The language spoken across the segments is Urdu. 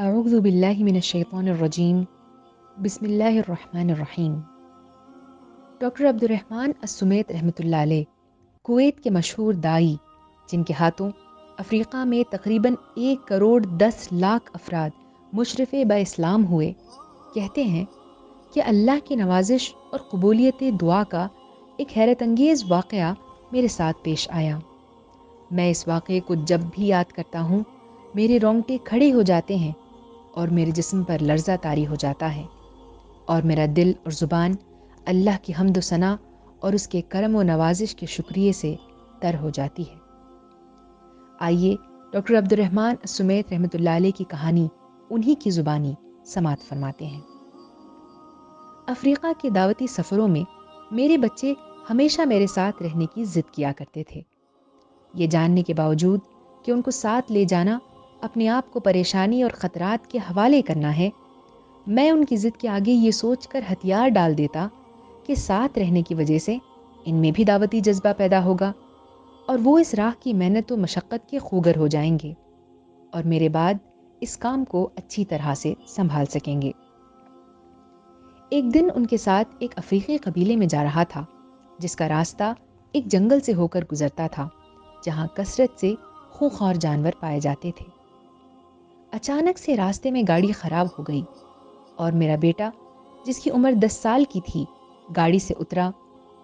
اعوذ باللہ من الشیطان الرجیم بسم اللہ الرحمن الرحیم۔ ڈاکٹر عبد الرحمن السمیت رحمۃ اللہ علیہ کویت کے مشہور دائی، جن کے ہاتھوں افریقہ میں تقریباً 1,10,00,000 افراد مشرف با اسلام ہوئے، کہتے ہیں کہ اللہ کی نوازش اور قبولیت دعا کا ایک حیرت انگیز واقعہ میرے ساتھ پیش آیا۔ میں اس واقعے کو جب بھی یاد کرتا ہوں میرے رونگٹے کھڑے ہو جاتے ہیں اور میرے جسم پر لرزہ طاری ہو جاتا ہے، اور میرا دل اور زبان اللہ کی حمد و ثنا اور اس کے کرم و نوازش کے شکریہ سے تر ہو جاتی ہے۔ آئیے ڈاکٹر عبد الرحمن السمیت رحمۃ اللہ علیہ کی کہانی انہی کی زبانی سماعت فرماتے ہیں۔ افریقہ کے دعوتی سفروں میں میرے بچے ہمیشہ میرے ساتھ رہنے کی ضد کیا کرتے تھے۔ یہ جاننے کے باوجود کہ ان کو ساتھ لے جانا اپنے آپ کو پریشانی اور خطرات کے حوالے کرنا ہے، میں ان کی ضد کے آگے یہ سوچ کر ہتھیار ڈال دیتا کہ ساتھ رہنے کی وجہ سے ان میں بھی دعوتی جذبہ پیدا ہوگا اور وہ اس راہ کی محنت و مشقت کے خوگر ہو جائیں گے اور میرے بعد اس کام کو اچھی طرح سے سنبھال سکیں گے۔ ایک دن ان کے ساتھ ایک افریقی قبیلے میں جا رہا تھا، جس کا راستہ ایک جنگل سے ہو کر گزرتا تھا جہاں کثرت سے خونخوار جانور پائے جاتے تھے۔ اچانک سے راستے میں گاڑی خراب ہو گئی اور میرا بیٹا، جس کی عمر 10 سال کی تھی، گاڑی سے اترا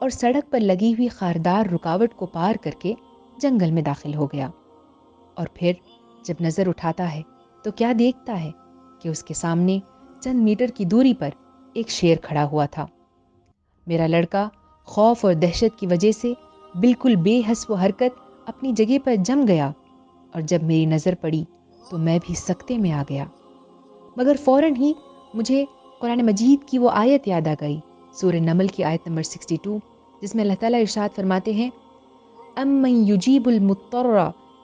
اور سڑک پر لگی ہوئی خاردار رکاوٹ کو پار کر کے جنگل میں داخل ہو گیا، اور پھر جب نظر اٹھاتا ہے تو کیا دیکھتا ہے کہ اس کے سامنے چند میٹر کی دوری پر ایک شیر کھڑا ہوا تھا۔ میرا لڑکا خوف اور دہشت کی وجہ سے بالکل بے حس و حرکت اپنی جگہ پر جم گیا، اور جب میری نظر پڑی تو میں بھی سکتے میں آ گیا، مگر فوراً ہی مجھے قرآن مجید کی وہ آیت یاد آ گئی، سورہ نمل کی آیت نمبر 62، جس میں اللہ تعالیٰ ارشاد فرماتے ہیں اَمَّن يُجِيبُ الْمُضْطَرَّ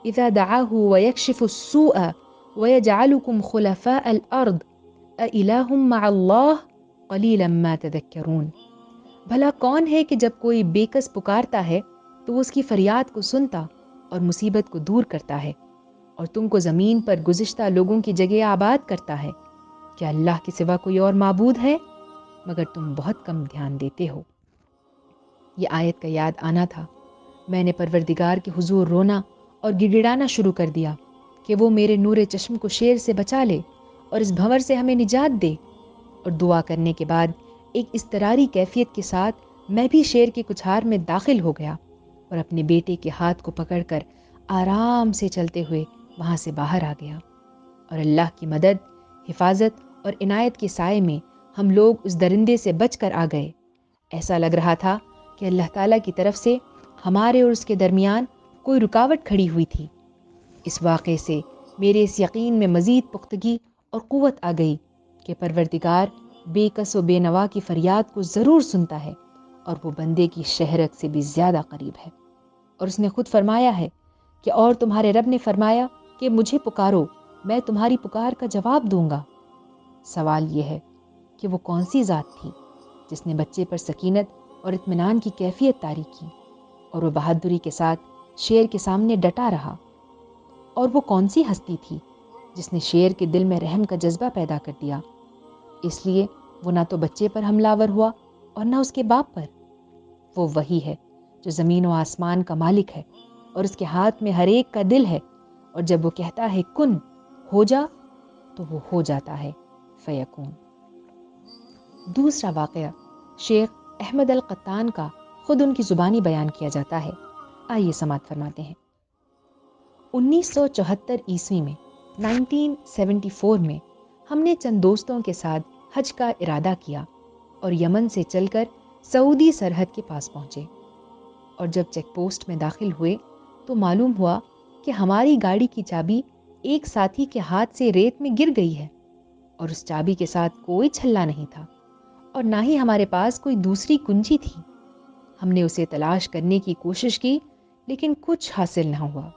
إِذَا دَعَاهُ وَيَكْشِفُ السُّوءَ وَيَجْعَلُكُمْ خُلَفَاءَ الْأَرْضِ أَإِلَٰهٌ مَّعَ اللَّهِ قَلِيلًا مَّا تَذَكَّرُونَ۔ بھلا کون ہے کہ جب کوئی بے کس پکارتا ہے تو وہ اس کی فریاد کو سنتا اور مصیبت کو دور کرتا ہے، اور تم کو زمین پر گزشتہ لوگوں کی جگہ آباد کرتا ہے؟ کیا اللہ کے سوا کوئی اور معبود ہے؟ مگر تم بہت کم دھیان دیتے ہو۔ یہ آیت کا یاد آنا تھا۔ میں نے پروردگار کے حضور رونا اور گڑگڑانا شروع کر دیا کہ وہ میرے نور چشم کو شیر سے بچا لے اور اس بھنور سے ہمیں نجات دے، اور دعا کرنے کے بعد ایک اضطراری کیفیت کے ساتھ میں بھی شیر کے کچھار میں داخل ہو گیا اور اپنے بیٹے کے ہاتھ کو پکڑ کر آرام سے چلتے ہوئے وہاں سے باہر آ گیا، اور اللہ کی مدد، حفاظت اور عنایت کے سائے میں ہم لوگ اس درندے سے بچ کر آ گئے۔ ایسا لگ رہا تھا کہ اللہ تعالیٰ کی طرف سے ہمارے اور اس کے درمیان کوئی رکاوٹ کھڑی ہوئی تھی۔ اس واقعے سے میرے اس یقین میں مزید پختگی اور قوت آ گئی کہ پروردگار بے کس و بے نوا کی فریاد کو ضرور سنتا ہے، اور وہ بندے کی شہرت سے بھی زیادہ قریب ہے۔ اور اس نے خود فرمایا ہے کہ اور تمہارے رب نے فرمایا کہ مجھے پکارو، میں تمہاری پکار کا جواب دوں گا۔ سوال یہ ہے کہ وہ کون سی ذات تھی جس نے بچے پر سکینت اور اطمینان کی کیفیت طاری کی، اور وہ بہادری کے ساتھ شیر کے سامنے ڈٹا رہا؟ اور وہ کون سی ہستی تھی جس نے شیر کے دل میں رحم کا جذبہ پیدا کر دیا؟ اس لیے وہ نہ تو بچے پر حملہ آور ہوا اور نہ اس کے باپ پر۔ وہ وہی ہے جو زمین و آسمان کا مالک ہے، اور اس کے ہاتھ میں ہر ایک کا دل ہے، اور جب وہ کہتا ہے کن ہو جا تو وہ ہو جاتا ہے، فیکون۔ دوسرا واقعہ شیخ احمد القطان کا خود ان کی زبانی بیان کیا جاتا ہے، آئیے سماعت فرماتے ہیں۔ 1974 عیسوی میں 1974 میں ہم نے چند دوستوں کے ساتھ حج کا ارادہ کیا اور یمن سے چل کر سعودی سرحد کے پاس پہنچے، اور جب چیک پوسٹ میں داخل ہوئے تو معلوم ہوا کہ ہماری گاڑی کی چابی ایک ساتھی کے ہاتھ سے ریت میں گر گئی ہے، اور اس چابی کے ساتھ کوئی چھلا نہیں تھا اور نہ ہی ہمارے پاس کوئی دوسری کنجی تھی۔ ہم نے اسے تلاش کرنے کی کوشش کی لیکن کچھ حاصل نہ ہوا،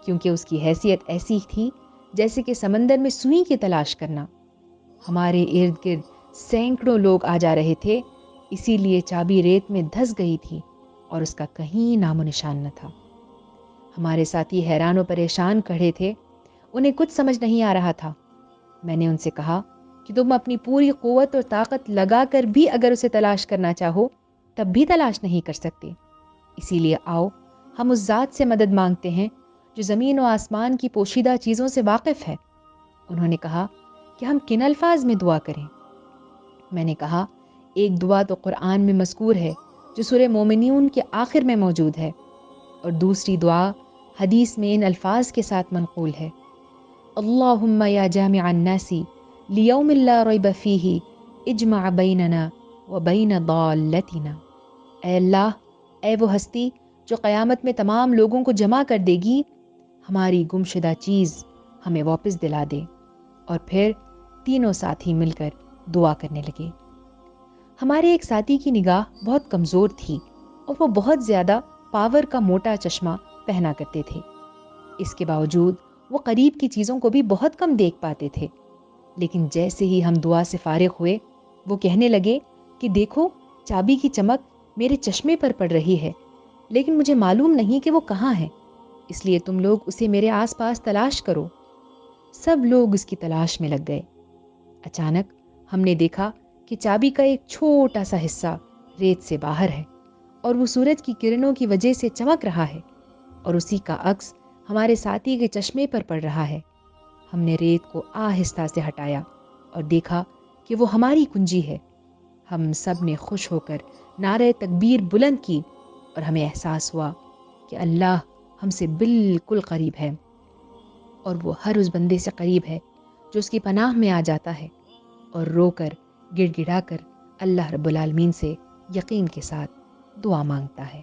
کیونکہ اس کی حیثیت ایسی تھی جیسے کہ سمندر میں سوئی کی تلاش کرنا۔ ہمارے ارد گرد سینکڑوں لوگ آ جا رہے تھے، اسی لیے چابی ریت میں دھس گئی تھی اور اس کا کہیں نام و نشان نہ تھا۔ ہمارے ساتھی حیران و پریشان کھڑے تھے، انہیں کچھ سمجھ نہیں آ رہا تھا۔ میں نے ان سے کہا کہ تم اپنی پوری قوت اور طاقت لگا کر بھی اگر اسے تلاش کرنا چاہو تب بھی تلاش نہیں کر سکتے، اسی لیے آؤ ہم اس ذات سے مدد مانگتے ہیں جو زمین و آسمان کی پوشیدہ چیزوں سے واقف ہے۔ انہوں نے کہا کہ ہم کن الفاظ میں دعا کریں؟ میں نے کہا ایک دعا تو قرآن میں مذکور ہے جو سورہ مومنون کے آخر میں موجود ہے، اور دوسری دعا حدیث میں ان الفاظ کے ساتھ منقول ہے، اللہم یا جامع الناس لیوم لا ریب فیہ اجمع بیننا و بین ضالتنا۔ اے اللہ، اے وہ ہستی جو قیامت میں تمام لوگوں کو جمع کر دے گی، ہماری گمشدہ چیز ہمیں واپس دلا دے۔ اور پھر تینوں ساتھی مل کر دعا کرنے لگے۔ ہمارے ایک ساتھی کی نگاہ بہت کمزور تھی اور وہ بہت زیادہ پاور کا موٹا چشمہ پہنا کرتے تھے۔ اس کے باوجود وہ قریب کی چیزوں کو بھی بہت کم دیکھ پاتے تھے، لیکن جیسے ہی ہم دعا سے فارغ ہوئے وہ کہنے لگے کہ دیکھو چابی کی چمک میرے چشمے پر پڑ رہی ہے، لیکن مجھے معلوم نہیں کہ وہ کہاں ہے، اس لیے تم لوگ اسے میرے آس پاس تلاش کرو۔ سب لوگ اس کی تلاش میں لگ گئے۔ اچانک ہم نے دیکھا کہ چابی کا ایک چھوٹا سا حصہ ریت سے باہر ہے اور وہ سورج کی کرنوں کی وجہ سے چمک رہا ہے، اور اسی کا عکس ہمارے ساتھی کے چشمے پر پڑ رہا ہے۔ ہم نے ریت کو آہستہ سے ہٹایا اور دیکھا کہ وہ ہماری کنجی ہے۔ ہم سب نے خوش ہو کر نعرہ تکبیر بلند کی اور ہمیں احساس ہوا کہ اللہ ہم سے بالکل قریب ہے، اور وہ ہر اس بندے سے قریب ہے جو اس کی پناہ میں آ جاتا ہے اور رو کر گڑ گڑا کر اللہ رب العالمین سے یقین کے ساتھ دعا مانگتا ہے۔